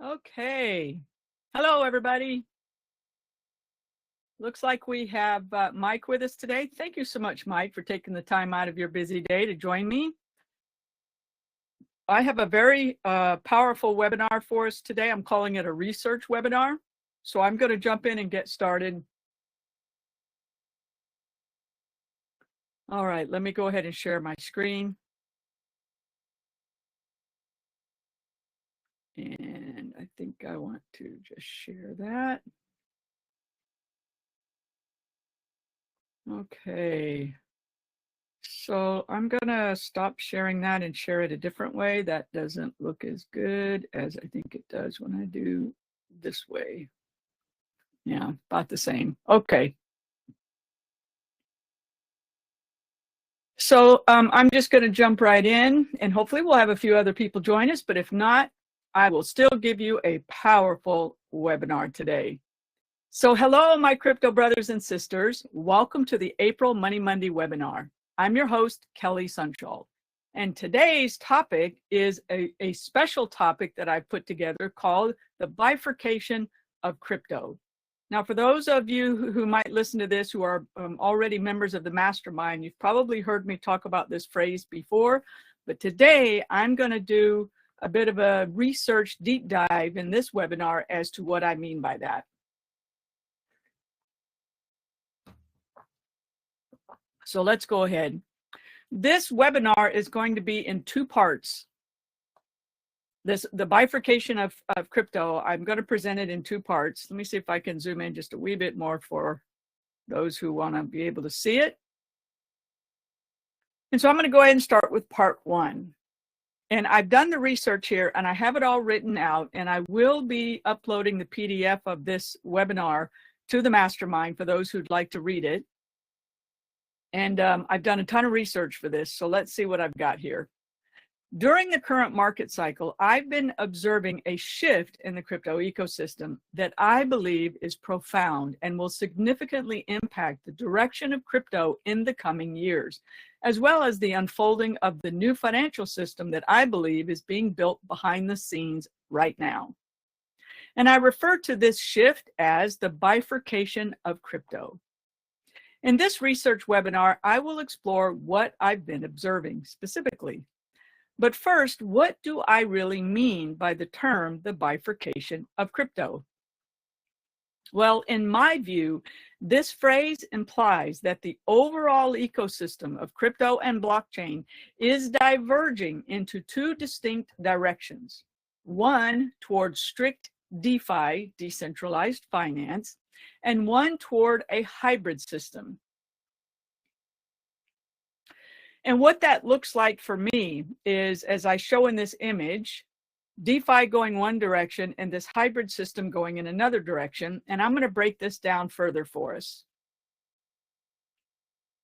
Okay. Hello, everybody. Looks like we have Mike with us today. Thank you so much, Mike, for taking the time out of your busy day to join me. I have a very powerful webinar for us today. I'm calling it a research webinar. So I'm going to jump in and get started. All right, let me go ahead and share my screen. And I think I want to just share that. Okay. So I'm gonna stop sharing that and share it a different way. That doesn't look as good as I think it does when I do this way. Yeah, about the same. Okay. So I'm just gonna jump right in and hopefully we'll have a few other people join us, but if not, I will still give you a powerful webinar today. So hello, my crypto brothers and sisters. Welcome to the April Money Monday webinar. I'm your host, Kelly Sunshall. And today's topic is a special topic that I put together called the bifurcation of crypto. Now, for those of you who might listen to this who are already members of the mastermind, you've probably heard me talk about this phrase before, but today I'm going to do a bit of a research deep dive in this webinar as to what I mean by that. So let's go ahead. This webinar is going to be in two parts. The bifurcation of crypto, I'm going to present it in two parts. Let me see if I can zoom in just a wee bit more for those who want to be able to see it. And so I'm going to go ahead and start with part one. And I've done the research here and I have it all written out, and I will be uploading the PDF of this webinar to the mastermind for those who'd like to read it. And I've done a ton of research for this, so let's see what I've got here. During the current market cycle, I've been observing a shift in the crypto ecosystem that I believe is profound and will significantly impact the direction of crypto in the coming years, as well as the unfolding of the new financial system that I believe is being built behind the scenes right now. And I refer to this shift as the bifurcation of crypto. In this research webinar, I will explore what I've been observing specifically. But first, what do I really mean by the term the bifurcation of crypto? Well, in my view, this phrase implies that the overall ecosystem of crypto and blockchain is diverging into two distinct directions. One towards strict DeFi, decentralized finance, and one toward a hybrid system. And what that looks like for me is, as I show in this image, DeFi going one direction and this hybrid system going in another direction. And I'm going to break this down further for us.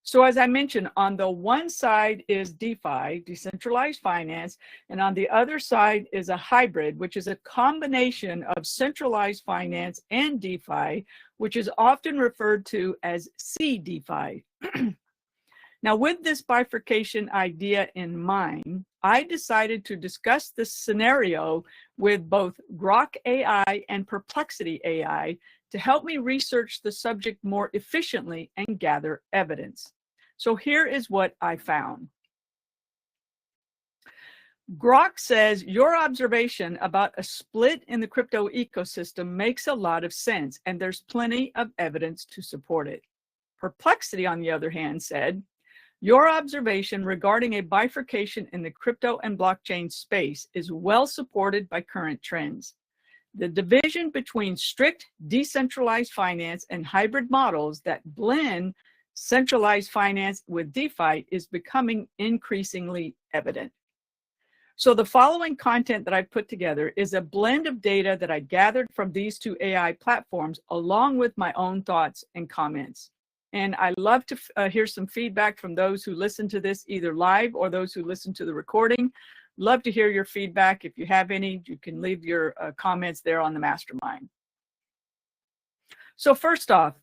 So as I mentioned, on the one side is DeFi, decentralized finance, and on the other side is a hybrid, which is a combination of centralized finance and DeFi, which is often referred to as CDeFi. Now, with this bifurcation idea in mind, I decided to discuss this scenario with both Grok AI and Perplexity AI to help me research the subject more efficiently and gather evidence. So here is what I found. Grok says your observation about a split in the crypto ecosystem makes a lot of sense, and there's plenty of evidence to support it. Perplexity, on the other hand, said, your observation regarding a bifurcation in the crypto and blockchain space is well supported by current trends. The division between strict decentralized finance and hybrid models that blend centralized finance with DeFi is becoming increasingly evident. So the following content that I've put together is a blend of data that I gathered from these two AI platforms, along with my own thoughts and comments. And I love to hear some feedback from those who listen to this either live or those who listen to the recording. Love to hear your feedback. If you have any, you can leave your comments there on the mastermind. So first off,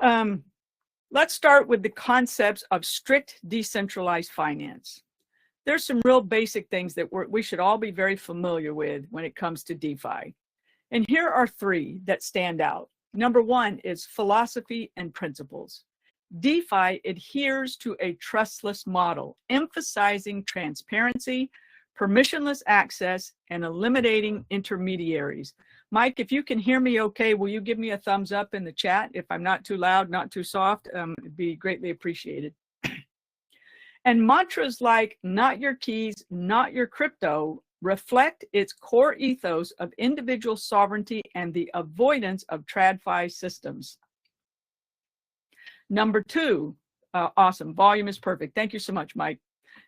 let's start with the concepts of strict decentralized finance. there's some real basic things that we should all be very familiar with when it comes to DeFi. And here are three that stand out. Number one is philosophy and principles. DeFi adheres to a trustless model, emphasizing transparency, permissionless access, and eliminating intermediaries. Mike, if you can hear me okay, will you give me a thumbs up in the chat? If I'm not too loud, not too soft, it'd be greatly appreciated. And mantras like not your keys, not your crypto reflect its core ethos of individual sovereignty and the avoidance of TradFi systems. Number two, awesome, volume is perfect. Thank you so much, Mike.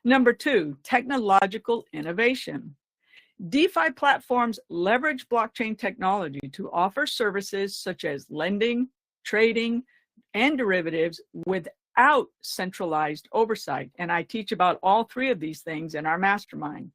Number two, technological innovation. DeFi platforms leverage blockchain technology to offer services such as lending, trading, and derivatives without centralized oversight. And I teach about all three of these things in our mastermind.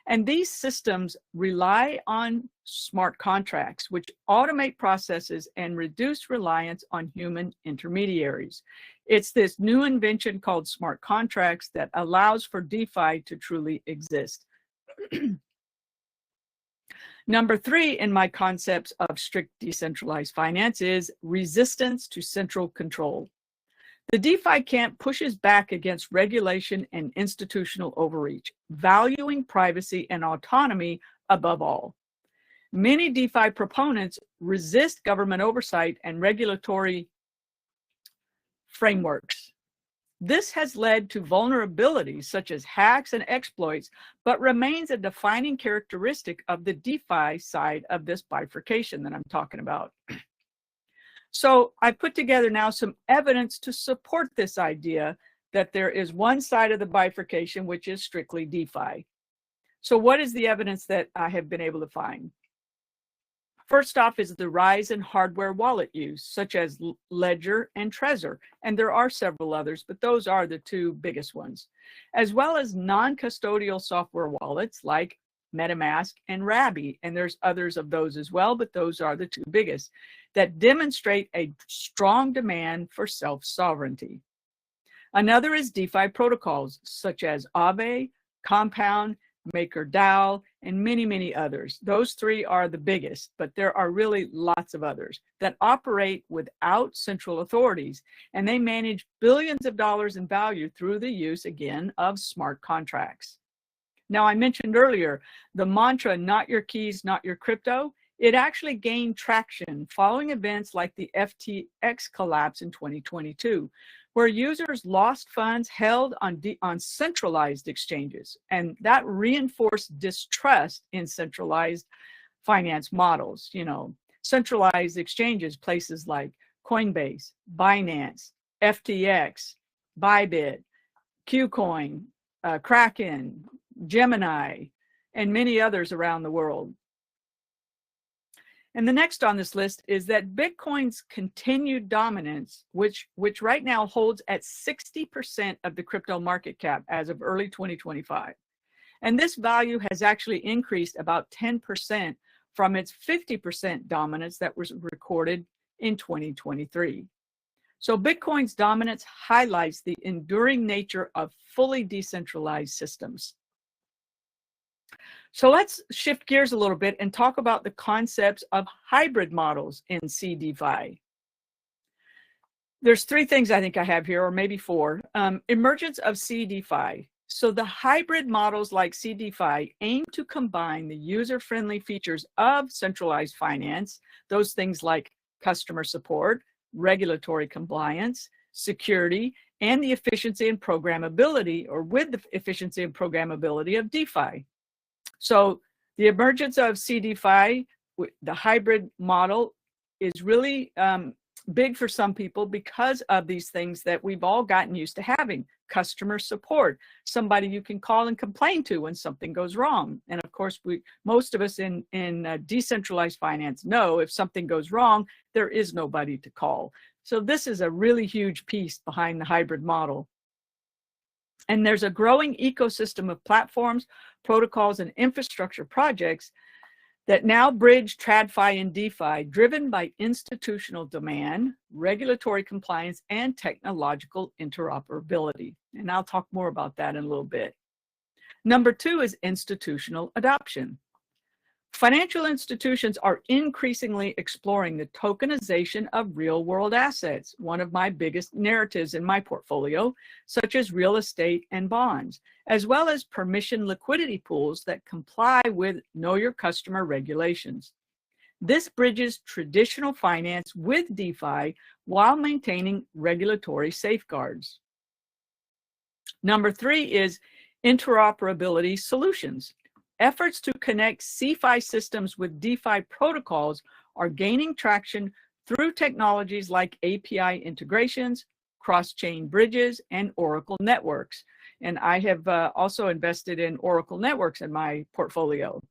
And these systems rely on smart contracts, which automate processes and reduce reliance on human intermediaries. It's this new invention called smart contracts that allows for DeFi to truly exist. Number three in my concepts of strict decentralized finance is resistance to central control. The DeFi camp pushes back against regulation and institutional overreach, valuing privacy and autonomy above all. Many DeFi proponents resist government oversight and regulatory frameworks. This has led to vulnerabilities such as hacks and exploits, but remains a defining characteristic of the DeFi side of this bifurcation that I'm talking about. So I put together now some evidence to support this idea that there is one side of the bifurcation, which is strictly DeFi. So what is the evidence that I have been able to find? First off is the rise in hardware wallet use, such as Ledger and Trezor. And there are several others, but those are the two biggest ones, as well as non-custodial software wallets like MetaMask and Rabby. And there's others of those as well, but those are the two biggest that demonstrate a strong demand for self-sovereignty. Another is DeFi protocols such as Aave, Compound, MakerDAO, and many, many others. Those three are the biggest, but there are really lots of others that operate without central authorities, and they manage billions of dollars in value through the use, again, of smart contracts. Now, I mentioned earlier the mantra, not your keys, not your crypto. It actually gained traction following events like the FTX collapse in 2022, where users lost funds held on centralized exchanges, and that reinforced distrust in centralized finance models. You know, centralized exchanges, places like Coinbase, Binance, FTX, Bybit, KuCoin, Kraken, Gemini, and many others around the world. And the next on this list is that Bitcoin's continued dominance, which right now holds at 60% of the crypto market cap as of early 2025. And this value has actually increased about 10% from its 50% dominance that was recorded in 2023. So Bitcoin's dominance highlights the enduring nature of fully decentralized systems. So let's shift gears a little bit and talk about the concepts of hybrid models in CDFI. There's three things I think I have here, or maybe four. Emergence of CDFI. So the hybrid models like CDFI aim to combine the user-friendly features of centralized finance, those things like customer support, regulatory compliance, security, and the efficiency and programmability, or with the efficiency and programmability of DeFi. So the emergence of CDFI, the hybrid model, is really big for some people because of these things that we've all gotten used to having. Customer support, somebody you can call and complain to when something goes wrong. And of course, most of us in decentralized finance know if something goes wrong, there is nobody to call. So this is a really huge piece behind the hybrid model. And there's a growing ecosystem of platforms, protocols, and infrastructure projects that now bridge TradFi and DeFi, driven by institutional demand, regulatory compliance, and technological interoperability. And I'll talk more about that in a little bit. Number two is institutional adoption. Financial institutions are increasingly exploring the tokenization of real-world assets, one of my biggest narratives in my portfolio, such as real estate and bonds, as well as permission liquidity pools that comply with Know Your Customer regulations. This bridges traditional finance with DeFi while maintaining regulatory safeguards. Number three is interoperability solutions. Efforts to connect CeFi systems with DeFi protocols are gaining traction through technologies like API integrations, cross-chain bridges, and Oracle networks. And I have also invested in Oracle networks in my portfolio.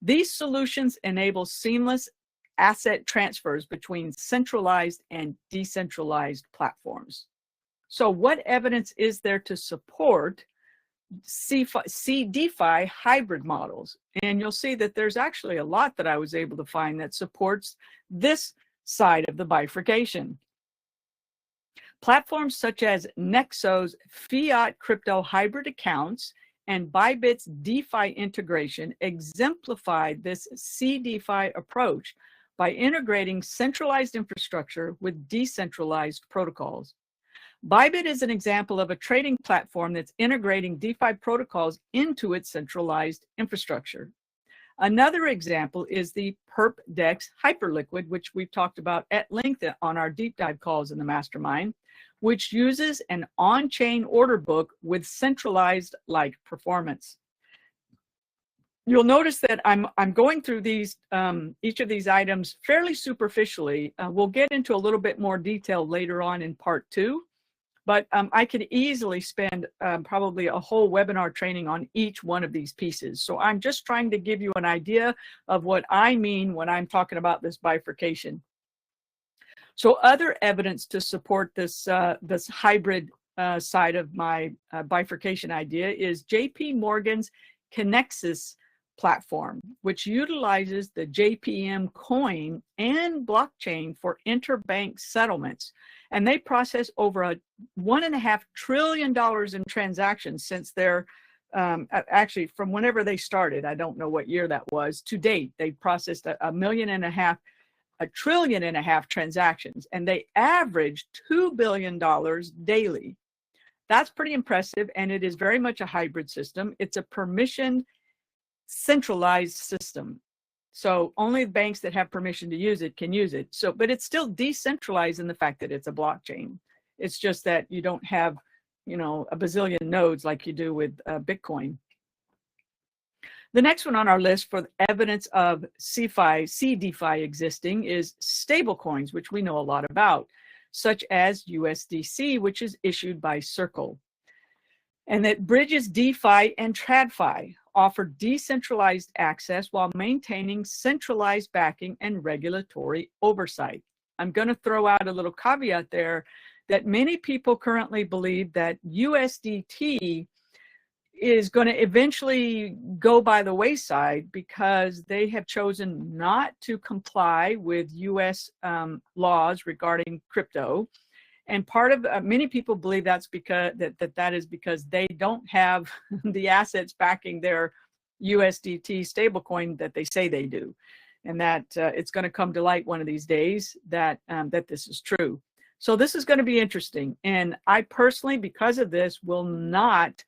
These solutions enable seamless asset transfers between centralized and decentralized platforms. So what evidence is there to support CDeFi hybrid models? And you'll see that there's actually a lot that I was able to find that supports this side of the bifurcation. Platforms such as Nexo's fiat crypto hybrid accounts and Bybit's DeFi integration exemplified this CDeFi approach by integrating centralized infrastructure with decentralized protocols. Bybit is an example of a trading platform that's integrating DeFi protocols into its centralized infrastructure. Another example is the PerpDex Hyperliquid, which we've talked about at length on our deep dive calls in the mastermind, which uses an on-chain order book with centralized-like performance. You'll notice that I'm going through these each of these items fairly superficially. We'll get into a little bit more detail later on in part 2. But I could easily spend probably a whole webinar training on each one of these pieces. So I'm just trying to give you an idea of what I mean when I'm talking about this bifurcation. So other evidence to support this, this hybrid side of my bifurcation idea is JP Morgan's Kinexys platform, which utilizes the JPM coin and blockchain for interbank settlements. And they process over $1.5 trillion in transactions since they're actually from whenever they started. I don't know what year that was. To date, they've processed $1.5 trillion transactions, and they average $2 billion daily. That's pretty impressive, and it is very much a hybrid system. It's a permission centralized system. So only banks that have permission to use it can use it. So, but it's still decentralized in the fact that it's a blockchain. It's just that you don't have, you know, a bazillion nodes like you do with Bitcoin. The next one on our list for evidence of CDeFi existing is stablecoins, which we know a lot about, such as USDC, which is issued by Circle. And that bridges DeFi and TradFi, offer decentralized access while maintaining centralized backing and regulatory oversight. I'm going to throw out a little caveat there that many people currently believe that USDT is going to eventually go by the wayside because they have chosen not to comply with US laws regarding crypto. And part of many people believe that's because that is because they don't have the assets backing their USDT stablecoin that they say they do, and that it's going to come to light one of these days that that this is true. So this is going to be interesting. And I personally, because of this, will not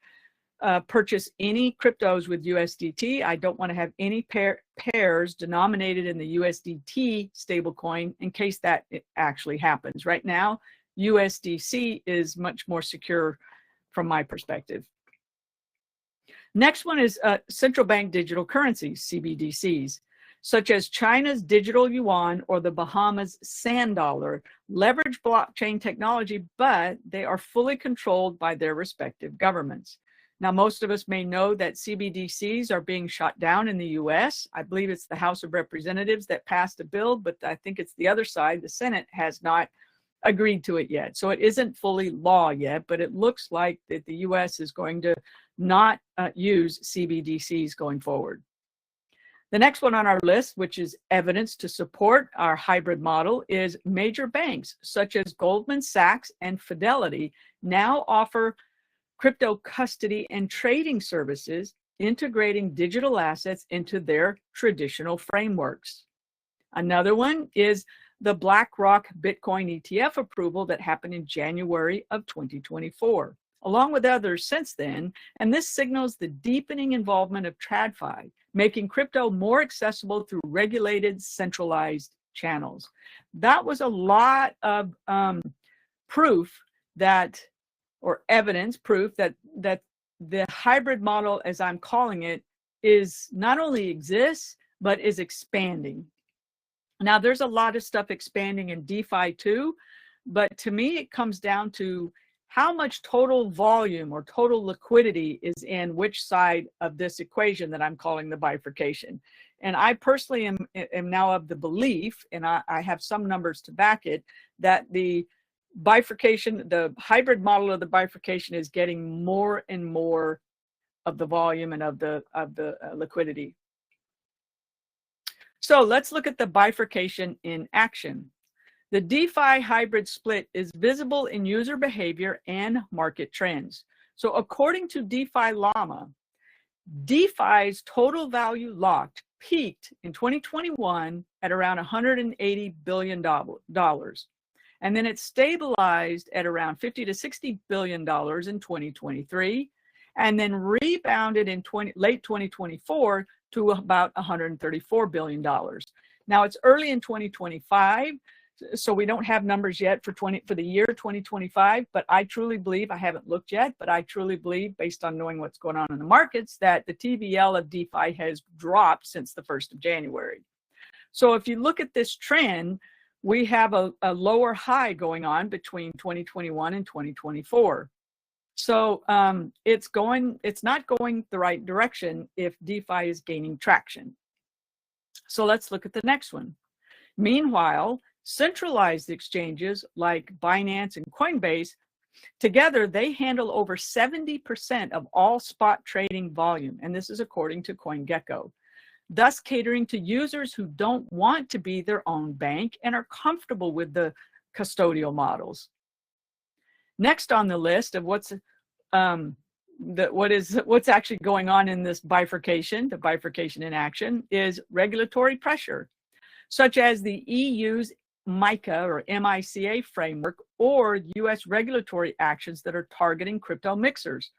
purchase any cryptos with USDT. I don't want to have any pairs denominated in the USDT stablecoin in case that it actually happens. Right now, USDC is much more secure from my perspective. Next one is central bank digital currencies, CBDCs, such as China's digital yuan or the Bahamas sand dollar, leverage blockchain technology, but they are fully controlled by their respective governments. Now, most of us may know that CBDCs are being shot down in the US. I believe it's the House of Representatives that passed a bill, but I think it's the other side, the Senate, has not agreed to it yet. So it isn't fully law yet, but it looks like that the US is going to not use CBDCs going forward. The next one on our list, which is evidence to support our hybrid model, is major banks such as Goldman Sachs and Fidelity now offer crypto custody and trading services, integrating digital assets into their traditional frameworks. Another one is the BlackRock Bitcoin ETF approval that happened in January of 2024, along with others since then, and this signals the deepening involvement of TradFi, making crypto more accessible through regulated, centralized channels. That was a lot of proof that, or evidence, proof that the hybrid model, as I'm calling it, is not only exists, but is expanding. Now, there's a lot of stuff expanding in DeFi too, but to me, it comes down to how much total volume or total liquidity is in which side of this equation that I'm calling the bifurcation. And I personally am now of the belief, and I have some numbers to back it, that the bifurcation, the hybrid model of the bifurcation is getting more and more of the volume and of the liquidity. So let's look at the bifurcation in action. The DeFi hybrid split is visible in user behavior and market trends. So according to DeFi Llama, DeFi's total value locked peaked in 2021 at around $180 billion. And then it stabilized at around $50 to $60 billion in 2023, and then rebounded in late 2024 to about $134 billion. Now it's early in 2025, so we don't have numbers yet for the year 2025, but I truly believe, I haven't looked yet, but I truly believe, based on knowing what's going on in the markets, that the TVL of DeFi has dropped since the 1st of January. So if you look at this trend, we have a lower high going on between 2021 and 2024. So it's not going the right direction if DeFi is gaining traction. So let's look at the next one. Meanwhile, centralized exchanges like Binance and Coinbase, together they handle over 70% of all spot trading volume, and this is according to CoinGecko, thus catering to users who don't want to be their own bank and are comfortable with the custodial models. Next on the list of what's actually going on in this bifurcation, the bifurcation in action, is regulatory pressure, such as the EU's MiCA or MiCA framework or US regulatory actions that are targeting crypto mixers,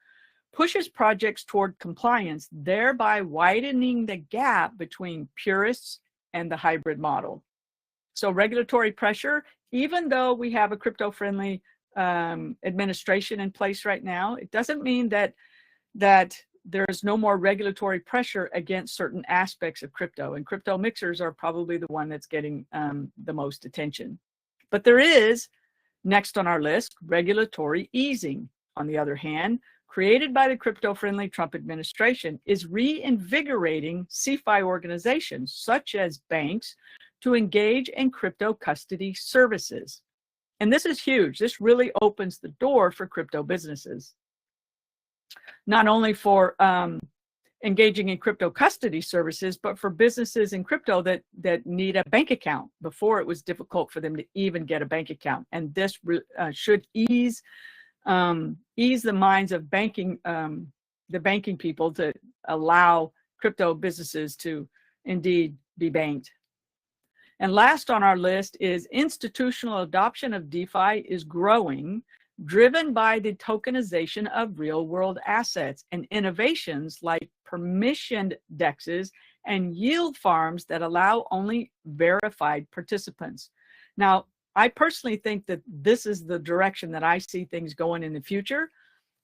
pushes projects toward compliance, thereby widening the gap between purists and the hybrid model. So regulatory pressure, even though we have a crypto-friendly administration in place right now, it doesn't mean that there's no more regulatory pressure against certain aspects of crypto, and crypto mixers are probably the one that's getting the most attention. But there is, next on our list, regulatory easing. On the other hand, created by the crypto-friendly Trump administration, is reinvigorating CeFi organizations such as banks to engage in crypto custody services. And this is huge. This really opens the door for crypto businesses, not only for engaging in crypto custody services, but for businesses in crypto that need a bank account. Before, it was difficult for them to even get a bank account, and this should ease the minds of the banking people to allow crypto businesses to indeed be banked. And last on our list is institutional adoption of DeFi is growing, driven by the tokenization of real-world assets and innovations like permissioned DEXs and yield farms that allow only verified participants. Now, I personally think that this is the direction that I see things going in the future.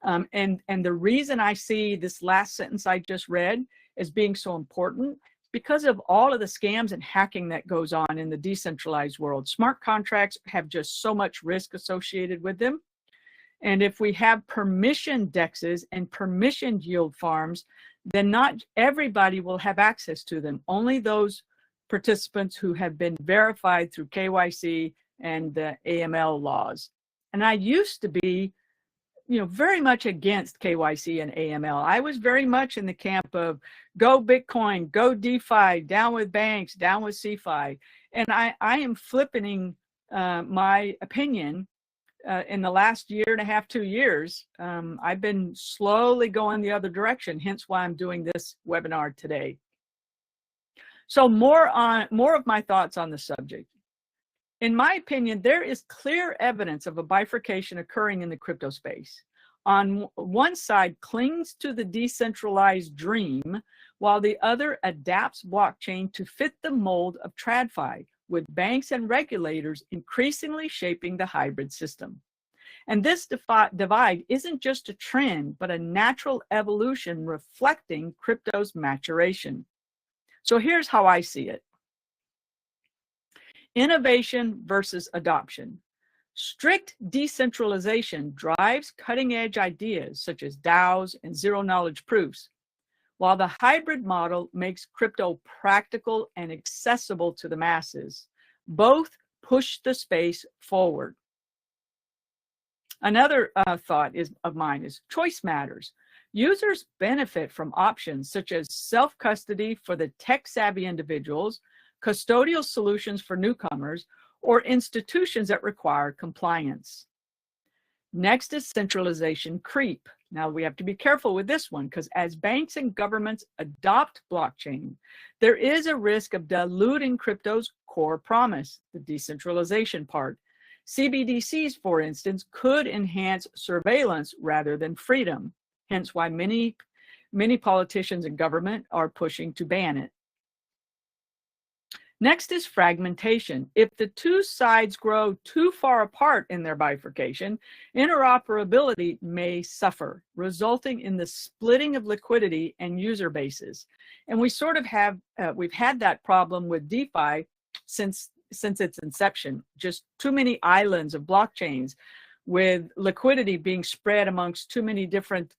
And the reason I see this last sentence I just read as being so important, because of all of the scams and hacking that goes on in the decentralized world. Smart contracts have just so much risk associated with them. And if we have permissioned DEXs and permissioned yield farms, then not everybody will have access to them. Only those participants who have been verified through KYC and the AML laws. And I used to be, very much against KYC and AML. I was very much in the camp of go Bitcoin, go DeFi, down with banks, down with CeFi. And I am flipping my opinion in the last year and a half, 2 years, I've been slowly going the other direction, hence why I'm doing this webinar today. So more of my thoughts on the subject. In my opinion, there is clear evidence of a bifurcation occurring in the crypto space. On one side clings to the decentralized dream, while the other adapts blockchain to fit the mold of TradFi, with banks and regulators increasingly shaping the hybrid system. And this divide isn't just a trend, but a natural evolution reflecting crypto's maturation. So here's how I see it. Innovation versus adoption. Strict decentralization drives cutting-edge ideas such as DAOs and zero-knowledge proofs, while the hybrid model makes crypto practical and accessible to the masses. Both push the space forward. Another thought of mine is choice matters. Users benefit from options such as self-custody for the tech-savvy individuals, custodial solutions for newcomers, or institutions that require compliance. Next is centralization creep. Now we have to be careful with this one because as banks and governments adopt blockchain, there is a risk of diluting crypto's core promise, the decentralization part. CBDCs, for instance, could enhance surveillance rather than freedom, hence why many politicians and government are pushing to ban it. Next is fragmentation. If the two sides grow too far apart in their bifurcation, interoperability may suffer, resulting in the splitting of liquidity and user bases. And we sort of have, we've had that problem with DeFi since its inception. Just too many islands of blockchains with liquidity being spread amongst too many different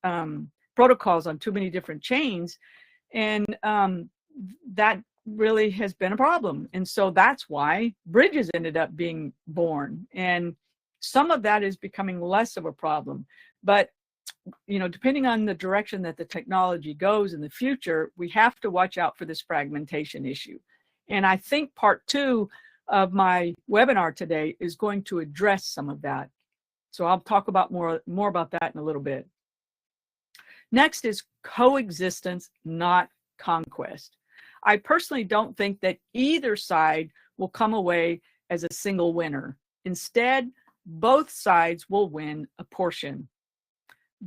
protocols on too many different chains. And that really has been a problem. And so that's why bridges ended up being born. And some of that is becoming less of a problem. But, you know, depending on the direction that the technology goes in the future, we have to watch out for this fragmentation issue. And I think part 2 of my webinar today is going to address some of that. So I'll talk about more about that in a little bit. Next is coexistence, not conquest. I personally don't think that either side will come away as a single winner. Instead, both sides will win a portion.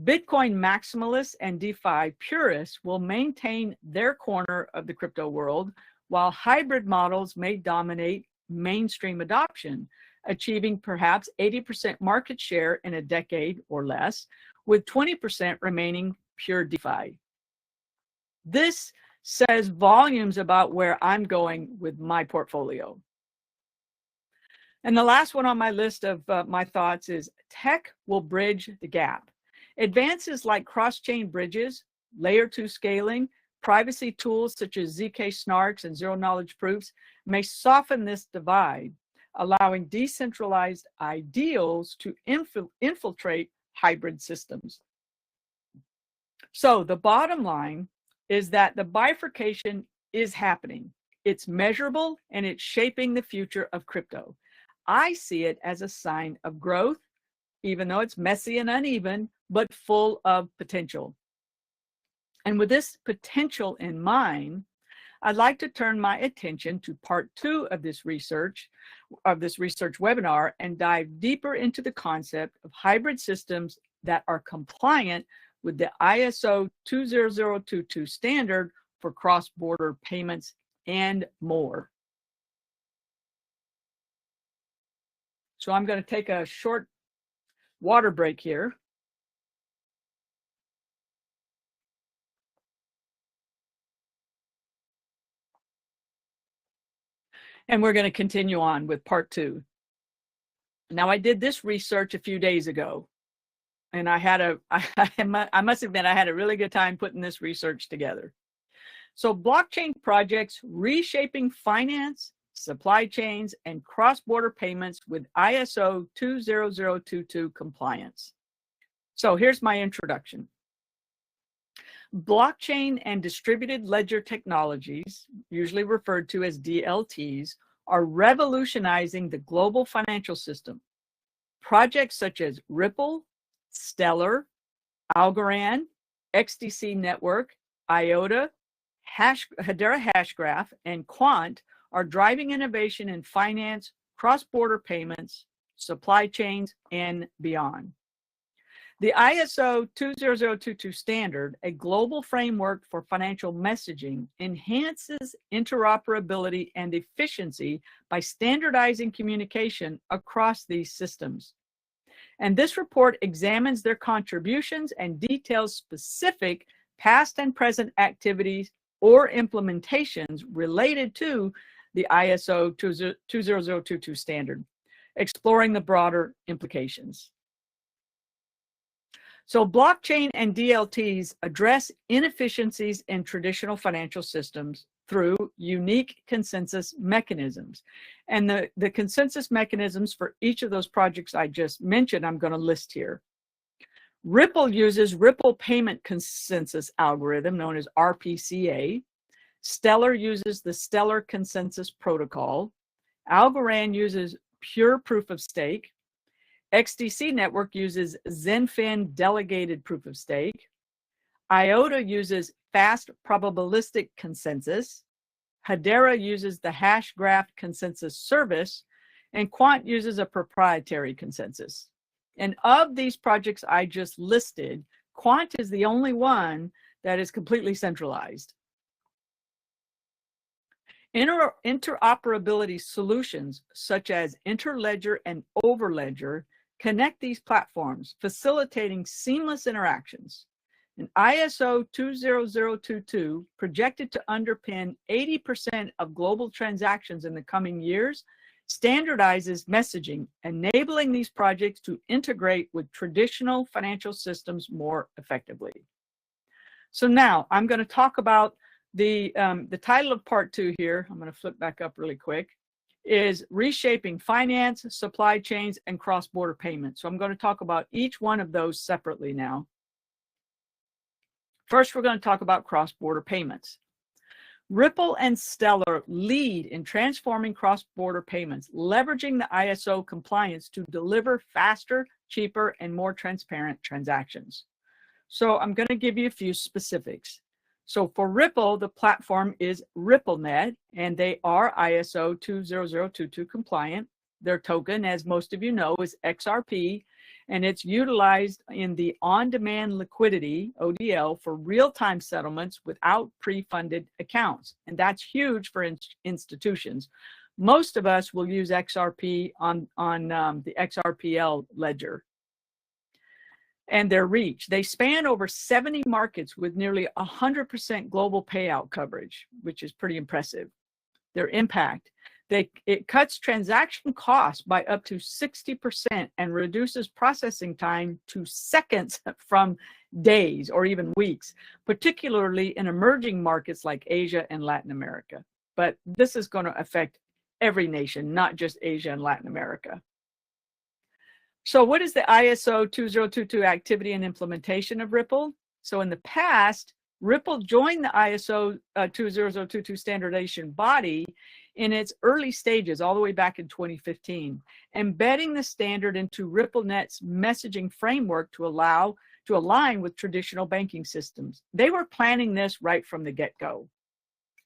Bitcoin maximalists and DeFi purists will maintain their corner of the crypto world, while hybrid models may dominate mainstream adoption, achieving perhaps 80% market share in a decade or less, with 20% remaining pure DeFi. This says volumes about where I'm going with my portfolio. And the last one on my list of my thoughts is tech will bridge the gap. Advances like cross-chain bridges, layer 2 scaling, privacy tools such as ZK snarks and zero-knowledge proofs may soften this divide, allowing decentralized ideals to infiltrate hybrid systems. So the bottom line is that the bifurcation is happening. It's measurable and it's shaping the future of crypto. I see it as a sign of growth, even though it's messy and uneven, but full of potential. And with this potential in mind, I'd like to turn my attention to part 2 of this research webinar and dive deeper into the concept of hybrid systems that are compliant with the ISO 20022 standard for cross-border payments and more. So I'm going to take a short water break here. And we're going to continue on with part 2. Now, I did this research a few days ago, and I must admit, I had a really good time putting this research together. So blockchain projects reshaping finance, supply chains, and cross-border payments with ISO 20022 compliance. So here's my introduction. Blockchain and distributed ledger technologies, usually referred to as DLTs, are revolutionizing the global financial system. Projects such as Ripple, Stellar, Algorand, XDC Network, IOTA, Hedera Hashgraph, and Quant are driving innovation in finance, cross-border payments, supply chains, and beyond. The ISO 20022 standard, a global framework for financial messaging, enhances interoperability and efficiency by standardizing communication across these systems. And this report examines their contributions and details specific past and present activities or implementations related to the ISO 20022 standard, exploring the broader implications. So blockchain and DLTs address inefficiencies in traditional financial systems through unique consensus mechanisms. And the consensus mechanisms for each of those projects I just mentioned, I'm going to list here. Ripple uses Ripple Payment Consensus Algorithm, known as RPCA. Stellar uses the Stellar Consensus Protocol. Algorand uses Pure Proof of Stake. XDC Network uses Zenfin Delegated Proof of Stake. IOTA uses Fast Probabilistic Consensus. Hedera uses the Hashgraph Consensus Service. And Quant uses a proprietary consensus. And of these projects I just listed, Quant is the only one that is completely centralized. Interoperability solutions such as Interledger and Overledger connect these platforms, facilitating seamless interactions. And ISO 20022, projected to underpin 80% of global transactions in the coming years, standardizes messaging, enabling these projects to integrate with traditional financial systems more effectively. So now I'm going to talk about the title of part 2 here. I'm going to flip back up really quick. Is Reshaping Finance, Supply Chains, and Cross-Border Payments. So I'm going to talk about each one of those separately now. First, we're going to talk about cross-border payments. Ripple and Stellar lead in transforming cross-border payments, leveraging the ISO compliance to deliver faster, cheaper, and more transparent transactions. So I'm going to give you a few specifics. So for Ripple, the platform is RippleNet, and they are ISO 20022 compliant. Their token, as most of you know, is XRP, and it's utilized in the on-demand liquidity, ODL, for real-time settlements without pre-funded accounts. And that's huge for institutions. Most of us will use XRP on the XRPL ledger. And their reach. They span over 70 markets with nearly 100% global payout coverage, which is pretty impressive. Their impact. It cuts transaction costs by up to 60% and reduces processing time to seconds from days or even weeks, particularly in emerging markets like Asia and Latin America. But this is going to affect every nation, not just Asia and Latin America. So what is the ISO 20022 activity and implementation of Ripple? So in the past, Ripple joined the ISO 20022 standardization body in its early stages, all the way back in 2015, embedding the standard into RippleNet's messaging framework to align with traditional banking systems. They were planning this right from the get-go.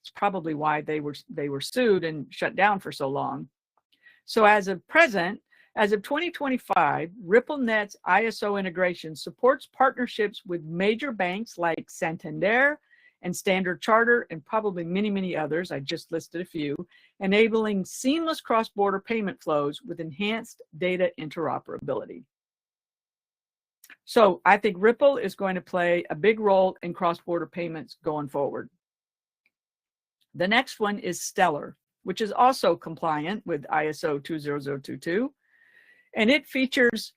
It's probably why they were sued and shut down for so long. So as of 2025, RippleNet's ISO integration supports partnerships with major banks like Santander and Standard Chartered, and probably many, many others. I just listed a few, enabling seamless cross-border payment flows with enhanced data interoperability. So I think Ripple is going to play a big role in cross-border payments going forward. The next one is Stellar, which is also compliant with ISO 20022. And it features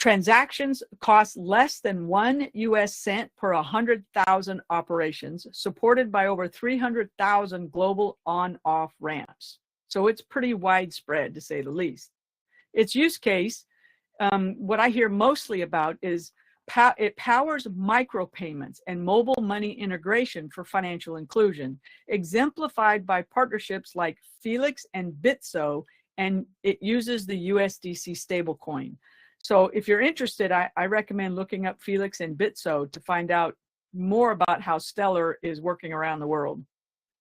transactions cost less than 1 US cent per 100,000 operations, supported by over 300,000 global on-off ramps. So it's pretty widespread, to say the least. Its use case, what I hear mostly about is it powers micropayments and mobile money integration for financial inclusion, exemplified by partnerships like Felix and Bitso, and it uses the USDC stablecoin. So if you're interested, I recommend looking up Felix and Bitso to find out more about how Stellar is working around the world,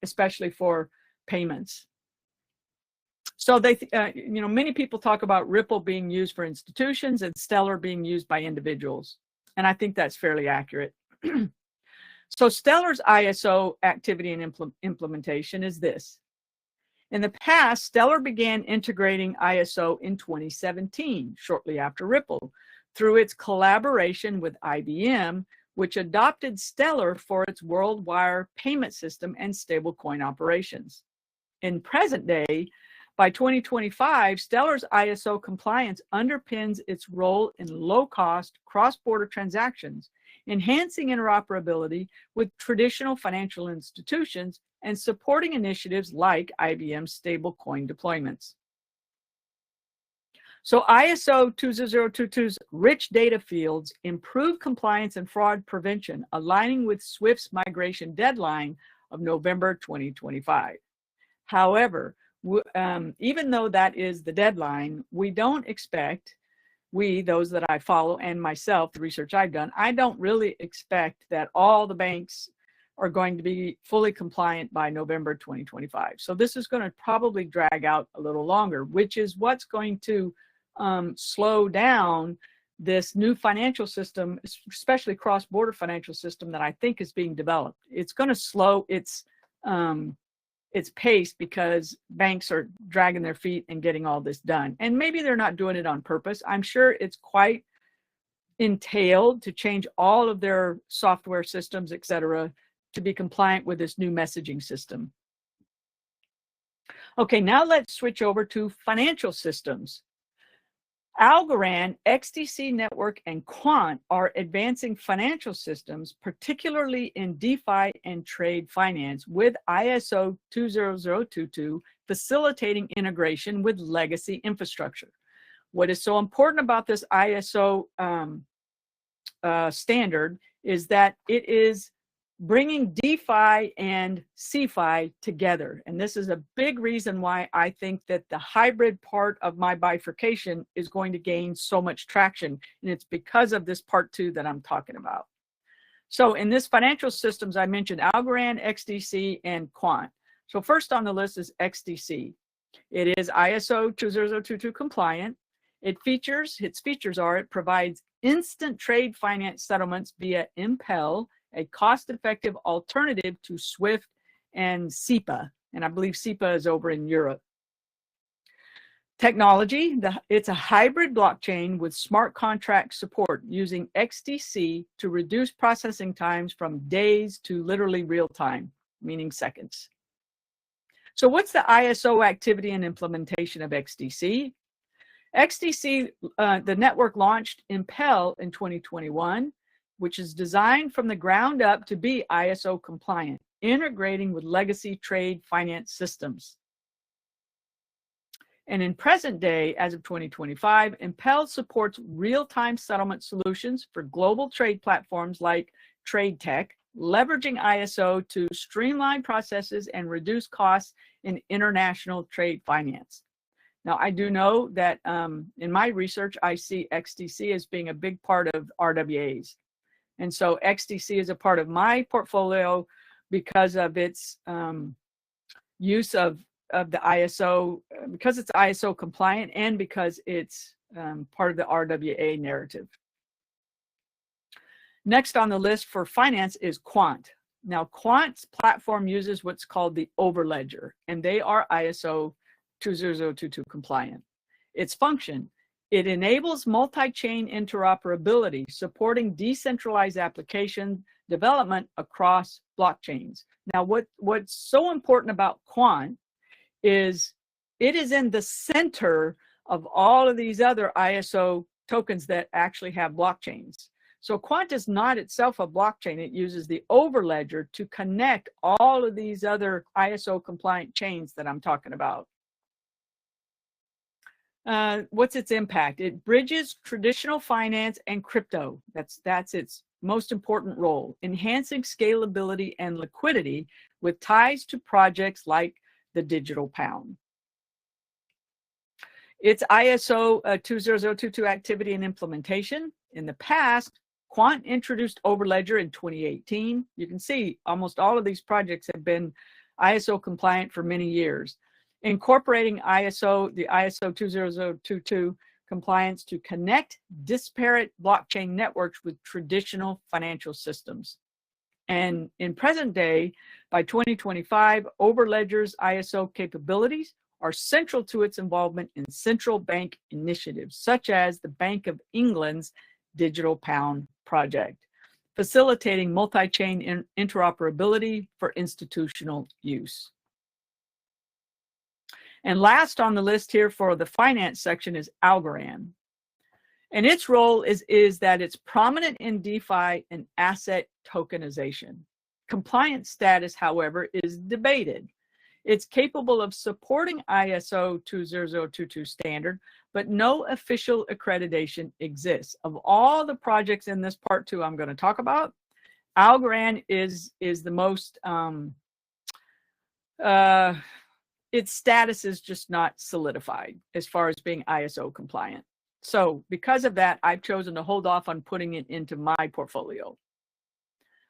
especially for payments. So many people talk about Ripple being used for institutions and Stellar being used by individuals. And I think that's fairly accurate. So Stellar's ISO activity and implementation is this. In the past, Stellar began integrating ISO in 2017, shortly after Ripple, through its collaboration with IBM, which adopted Stellar for its WorldWire payment system and stablecoin operations. In present day, by 2025, Stellar's ISO compliance underpins its role in low-cost cross-border transactions, enhancing interoperability with traditional financial institutions and supporting initiatives like IBM's stablecoin deployments. So ISO 20022's rich data fields improve compliance and fraud prevention, aligning with SWIFT's migration deadline of November 2025. However, even though that is the deadline, we don't expect, those that I follow and myself, the research I've done, I don't really expect that all the banks are going to be fully compliant by November 2025. So this is going to probably drag out a little longer, which is what's going to slow down this new financial system, especially cross-border financial system that I think is being developed. It's going to slow its pace because banks are dragging their feet and getting all this done. And maybe they're not doing it on purpose. I'm sure it's quite entailed to change all of their software systems, et cetera, to be compliant with this new messaging system. Okay, now let's switch over to financial systems. Algorand, XDC Network, and Quant are advancing financial systems, particularly in DeFi and trade finance, with ISO 20022 facilitating integration with legacy infrastructure. What is so important about this ISO standard is that it is bringing DeFi and CeFi together. And this is a big reason why I think that the hybrid part of my bifurcation is going to gain so much traction. And it's because of this part 2 that I'm talking about. So in this financial systems, I mentioned Algorand, XDC, and Quant. So first on the list is XDC. It is ISO 20022 compliant. Its features are, it provides instant trade finance settlements via Impel, a cost-effective alternative to SWIFT and SEPA. And I believe SEPA is over in Europe. Technology, it's a hybrid blockchain with smart contract support using XDC to reduce processing times from days to literally real time, meaning seconds. So what's the ISO activity and implementation of XDC? XDC, the network launched Impel in 2021, which is designed from the ground up to be ISO compliant, integrating with legacy trade finance systems. And in present day, as of 2025, Impel supports real-time settlement solutions for global trade platforms like TradeTech, leveraging ISO to streamline processes and reduce costs in international trade finance. Now, I do know that in my research, I see XDC as being a big part of RWAs. And so XDC is a part of my portfolio because of its use of the ISO, because it's ISO compliant and because it's part of the RWA narrative. Next on the list for finance is Quant. Now, Quant's platform uses what's called the Overledger, and they are ISO 20022 compliant. Its function, it enables multi-chain interoperability, supporting decentralized application development across blockchains. Now, what's so important about Quant is it is in the center of all of these other ISO tokens that actually have blockchains. So Quant is not itself a blockchain. It uses the Overledger to connect all of these other ISO compliant chains that I'm talking about. What's its impact? It bridges traditional finance and crypto. That's its most important role, enhancing scalability and liquidity with ties to projects like the Digital Pound. It's ISO 20022 activity and implementation. In the past, Quant introduced Overledger in 2018. You can see almost all of these projects have been ISO compliant for many years. Incorporating the ISO 20022 compliance to connect disparate blockchain networks with traditional financial systems. And in present day, by 2025, Overledger's ISO capabilities are central to its involvement in central bank initiatives, such as the Bank of England's Digital Pound project, facilitating multi-chain interoperability for institutional use. And last on the list here for the finance section is Algorand. And its role is that it's prominent in DeFi and asset tokenization. Compliance status, however, is debated. It's capable of supporting ISO 20022 standard, but no official accreditation exists. Of all the projects in this part 2 I'm going to talk about, Algorand is the most, its status is just not solidified as far as being ISO compliant. So because of that, I've chosen to hold off on putting it into my portfolio.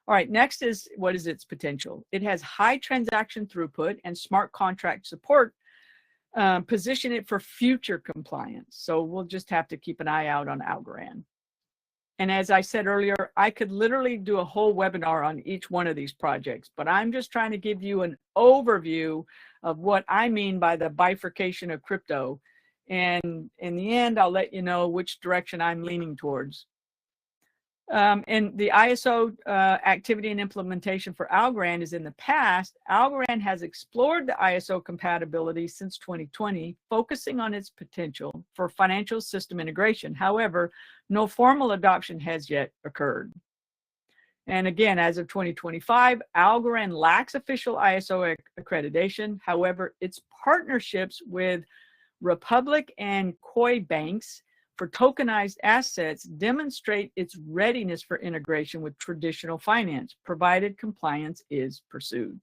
All right, next is what is its potential? It has high transaction throughput and smart contract support, position it for future compliance. So we'll just have to keep an eye out on Algorand. And as I said earlier, I could literally do a whole webinar on each one of these projects, but I'm just trying to give you an overview of what I mean by the bifurcation of crypto. And in the end, I'll let you know which direction I'm leaning towards. And the ISO activity and implementation for Algorand is in the past. Algorand has explored the ISO compatibility since 2020, focusing on its potential for financial system integration. However, no formal adoption has yet occurred. And again, as of 2025, Algorand lacks official ISO accreditation. However, its partnerships with Republic and Koi banks for tokenized assets demonstrate its readiness for integration with traditional finance, provided compliance is pursued.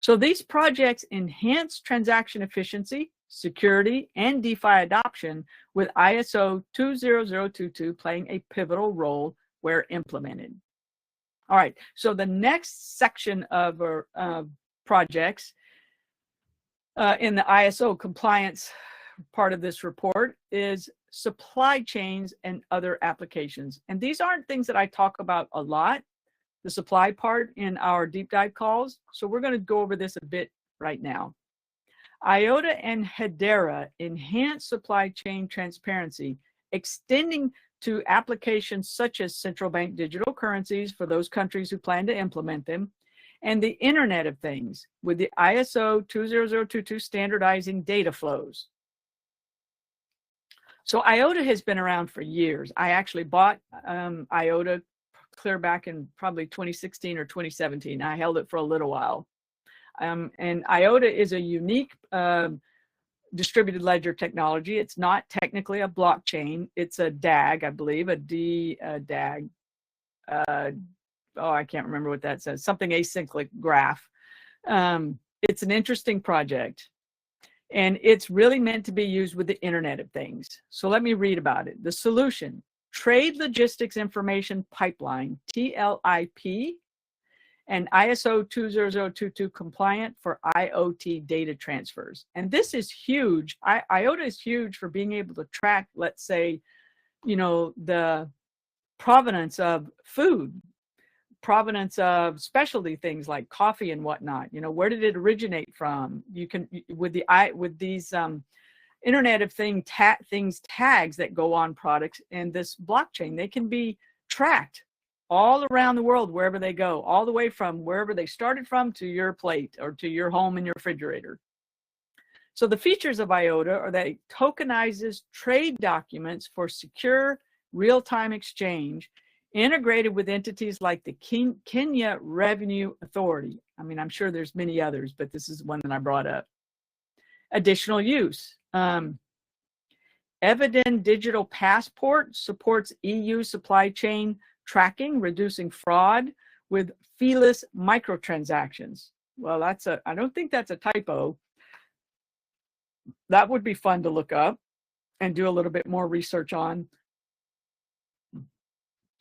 So these projects enhance transaction efficiency, security, and DeFi adoption, with ISO 20022 playing a pivotal role where implemented. All right, so the next section of projects in the ISO compliance part of this report is supply chains and other applications. And these aren't things that I talk about a lot, the supply part, in our deep dive calls. So we're going to go over this a bit right now. IOTA and Hedera enhance supply chain transparency, extending to applications such as central bank digital currencies for those countries who plan to implement them, and the Internet of Things with the ISO 20022 standardizing data flows. So IOTA has been around for years. I actually bought IOTA clear back in probably 2016 or 2017. I held it for a little while. And IOTA is a unique distributed ledger technology. It's not technically a blockchain. It's a DAG, I believe, DAG. I can't remember what that says. Something acyclic graph. It's an interesting project. And it's really meant to be used with the Internet of Things. So let me read about it. The solution: Trade Logistics Information Pipeline, TLIP, and ISO 20022 compliant for IoT data transfers. And this is huge. IOTA is huge for being able to track, let's say, the provenance of food, provenance of specialty things like coffee and whatnot. Where did it originate from? You can, with these Internet of Things tags that go on products and this blockchain, they can be tracked all around the world, wherever they go, all the way from wherever they started from to your plate or to your home and your refrigerator. So the features of IOTA are that it tokenizes trade documents for secure real-time exchange, integrated with entities like the Kenya Revenue Authority. I mean, I'm sure there's many others, but this is one that I brought up. Additional use. Eviden Digital Passport supports EU supply chain tracking, reducing fraud with feeless microtransactions. Well, I don't think that's a typo. that would be fun to look up and do a little bit more research on.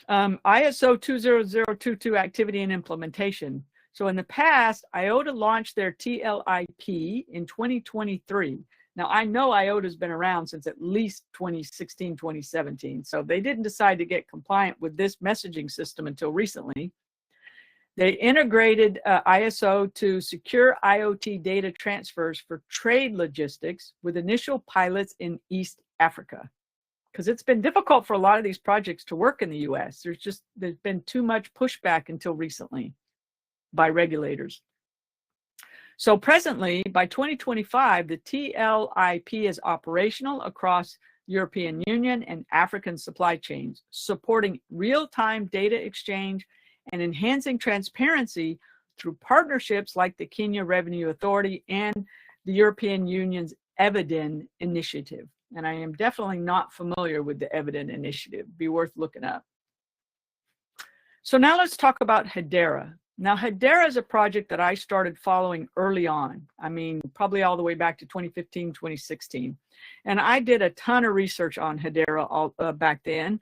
ISO 20022 activity and implementation. So in the past, IOTA launched their TLIP in 2023. Now, I know IOTA has been around since at least 2016, 2017. So they didn't decide to get compliant with this messaging system until recently. They integrated ISO to secure IoT data transfers for trade logistics with initial pilots in East Africa. Because it's been difficult for a lot of these projects to work in the US. There's been too much pushback until recently by regulators. So presently, by 2025, the TLIP is operational across European Union and African supply chains, supporting real-time data exchange and enhancing transparency through partnerships like the Kenya Revenue Authority and the European Union's Eviden initiative. And I am definitely not familiar with the Eviden initiative. Be worth looking up. So now let's talk about Hedera. Now, Hedera is a project that I started following early on. I mean, probably all the way back to 2015, 2016. And I did a ton of research on Hedera back then.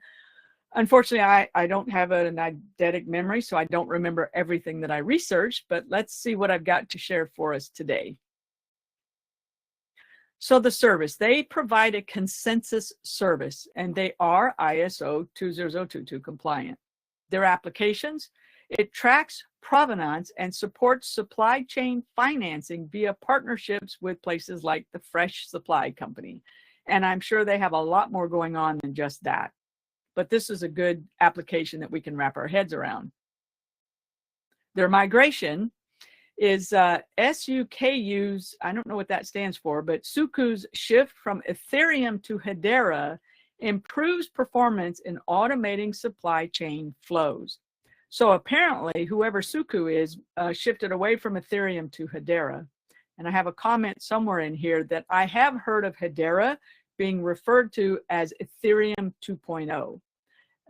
Unfortunately, I don't have an eidetic memory, so I don't remember everything that I researched, but let's see what I've got to share for us today. So the service, they provide a consensus service, and they are ISO 20022 compliant. Their applications, it tracks provenance and supports supply chain financing via partnerships with places like the Fresh Supply Company. And I'm sure they have a lot more going on than just that. But this is a good application that we can wrap our heads around. Their migration is SUKU's, I don't know what that stands for, but Suku's shift from Ethereum to Hedera improves performance in automating supply chain flows. So apparently, whoever Suku is shifted away from Ethereum to Hedera. And I have a comment somewhere in here that I have heard of Hedera being referred to as Ethereum 2.0.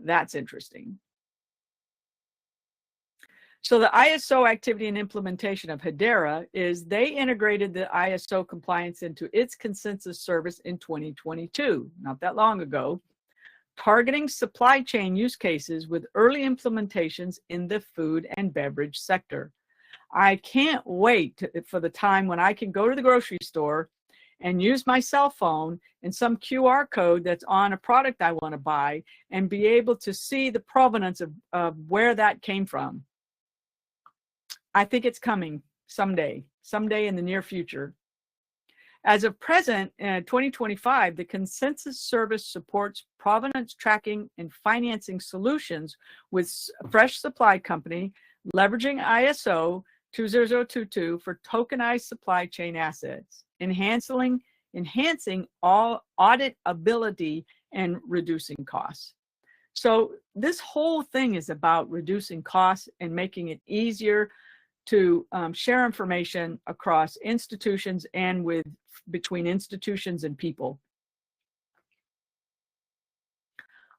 That's interesting. So the ISO activity and implementation of Hedera is they integrated the ISO compliance into its consensus service in 2022, not that long ago, targeting supply chain use cases with early implementations in the food and beverage sector. I can't wait for the time when I can go to the grocery store and use my cell phone and some QR code that's on a product I want to buy and be able to see the provenance of where that came from. I think it's coming someday in the near future. As of present, in 2025, the consensus service supports provenance tracking and financing solutions with Fresh Supply Company, leveraging ISO 20022 for tokenized supply chain assets, enhancing all auditability and reducing costs. So this whole thing is about reducing costs and making it easier to share information across institutions and between institutions and people.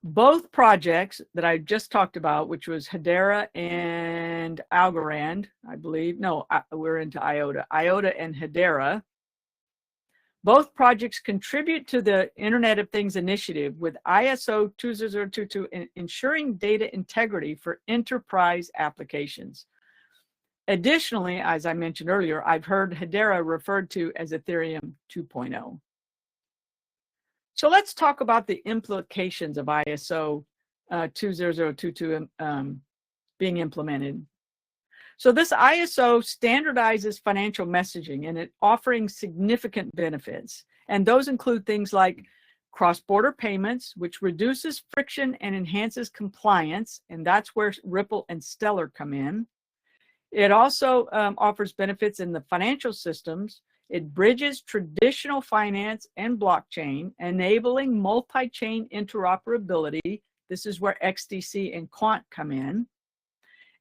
Both projects that I just talked about, which was Hedera and Algorand, I believe, no, we're into IOTA and Hedera. Both projects contribute to the Internet of Things initiative with ISO 20022 ensuring data integrity for enterprise applications. Additionally, as I mentioned earlier, I've heard Hedera referred to as Ethereum 2.0. So let's talk about the implications of ISO 20022 being implemented. So this ISO standardizes financial messaging and it offering significant benefits. And those include things like cross-border payments, which reduces friction and enhances compliance. And that's where Ripple and Stellar come in. It also offers benefits in the financial systems. It bridges traditional finance and blockchain, enabling multi-chain interoperability. This is where XDC and Quant come in.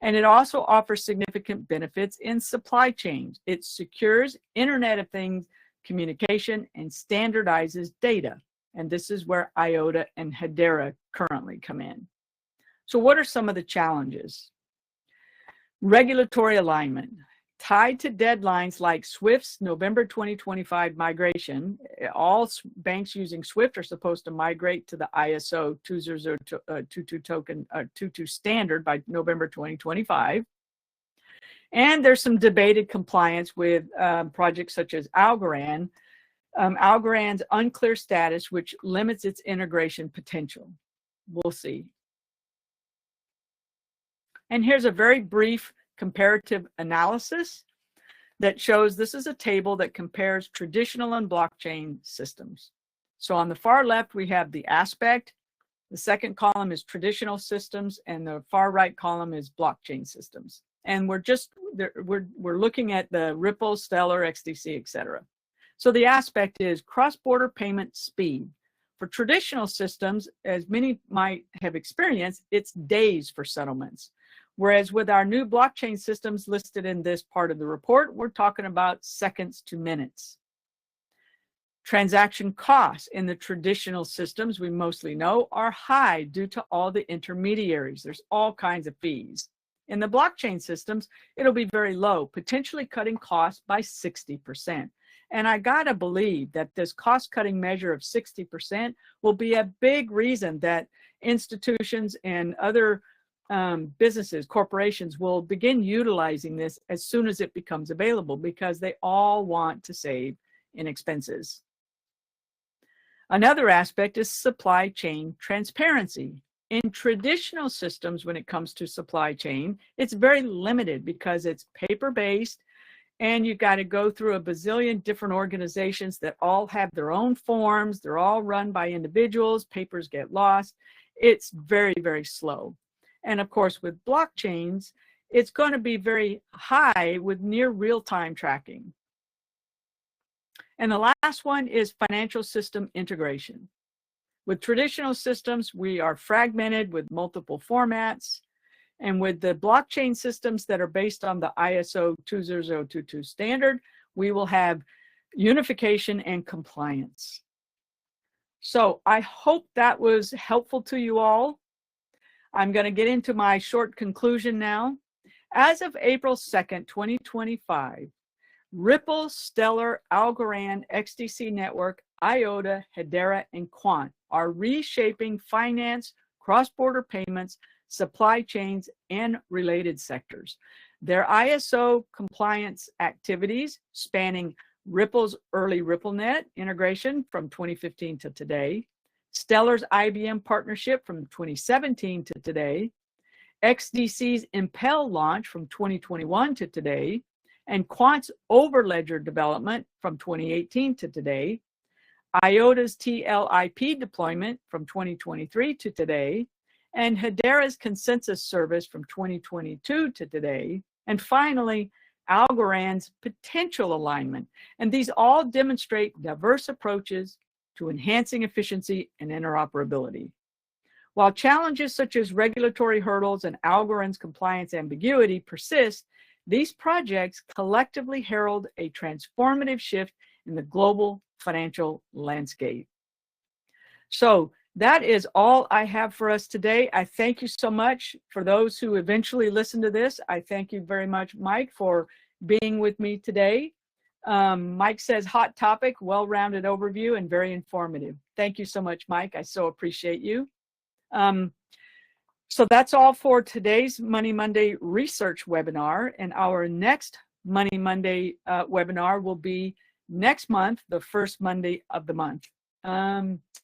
And it also offers significant benefits in supply chains. It secures Internet of Things communication and standardizes data. And this is where IOTA and Hedera currently come in. So what are some of the challenges? Regulatory alignment. tied to deadlines like SWIFT's November 2025 migration. All banks using SWIFT are supposed to migrate to the ISO 20022 standard by November 2025. And there's some debated compliance with projects such as Algorand. Algorand's unclear status, which limits its integration potential. We'll see. And here's a very brief comparative analysis that shows, this is a table that compares traditional and blockchain systems. So on the far left, we have the aspect. The second column is traditional systems, and the far right column is blockchain systems. And we're looking at the Ripple, Stellar, XDC, etc. So the aspect is cross-border payment speed. For traditional systems, as many might have experienced, it's days for settlements. Whereas with our new blockchain systems listed in this part of the report, we're talking about seconds to minutes. Transaction costs in the traditional systems, we mostly know, are high due to all the intermediaries. There's all kinds of fees. In the blockchain systems, it'll be very low, potentially cutting costs by 60%. And I gotta believe that this cost-cutting measure of 60% will be a big reason that institutions and other businesses, corporations will begin utilizing this as soon as it becomes available, because they all want to save in expenses. Another aspect is supply chain transparency. In traditional systems, when it comes to supply chain, it's very limited because it's paper-based, and you got to go through a bazillion different organizations that all have their own forms. They're all run by individuals. Papers get lost. It's very, very slow. And of course, with blockchains, it's going to be very high with near real-time tracking. And the last one is financial system integration. With traditional systems, we are fragmented with multiple formats. And with the blockchain systems that are based on the ISO 20022 standard, we will have unification and compliance. So I hope that was helpful to you all. I'm going to get into my short conclusion now. As of April 2nd, 2025, Ripple, Stellar, Algorand, XDC Network, IOTA, Hedera, and Quant are reshaping finance, cross-border payments, supply chains, and related sectors. Their ISO compliance activities, spanning Ripple's early RippleNet integration from 2015 to today, Stellar's IBM partnership from 2017 to today, XDC's Impel launch from 2021 to today, and Quant's Overledger development from 2018 to today, IOTA's TLIP deployment from 2023 to today, and Hedera's consensus service from 2022 to today, and finally, Algorand's potential alignment. And these all demonstrate diverse approaches to enhancing efficiency and interoperability. While challenges such as regulatory hurdles and Algorand's compliance ambiguity persist, these projects collectively herald a transformative shift in the global financial landscape. So that is all I have for us today. I thank you so much for those who eventually listen to this. I thank you very much, Mike, for being with me today. Mike says, hot topic, well-rounded overview, and very informative. Thank you so much, Mike. I so appreciate you. So that's all for today's Money Monday research webinar. And our next Money Monday webinar will be next month, the first Monday of the month.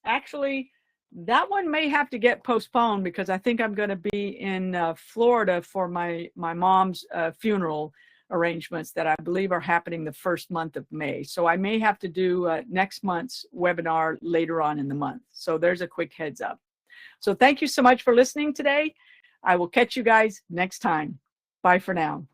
Actually, that one may have to get postponed because I think I'm going to be in Florida for my mom's funeral arrangements that I believe are happening the first month of May. So I may have to do next month's webinar later on in the month. So there's a quick heads up. So thank you so much for listening today. I will catch you guys next time. Bye for now.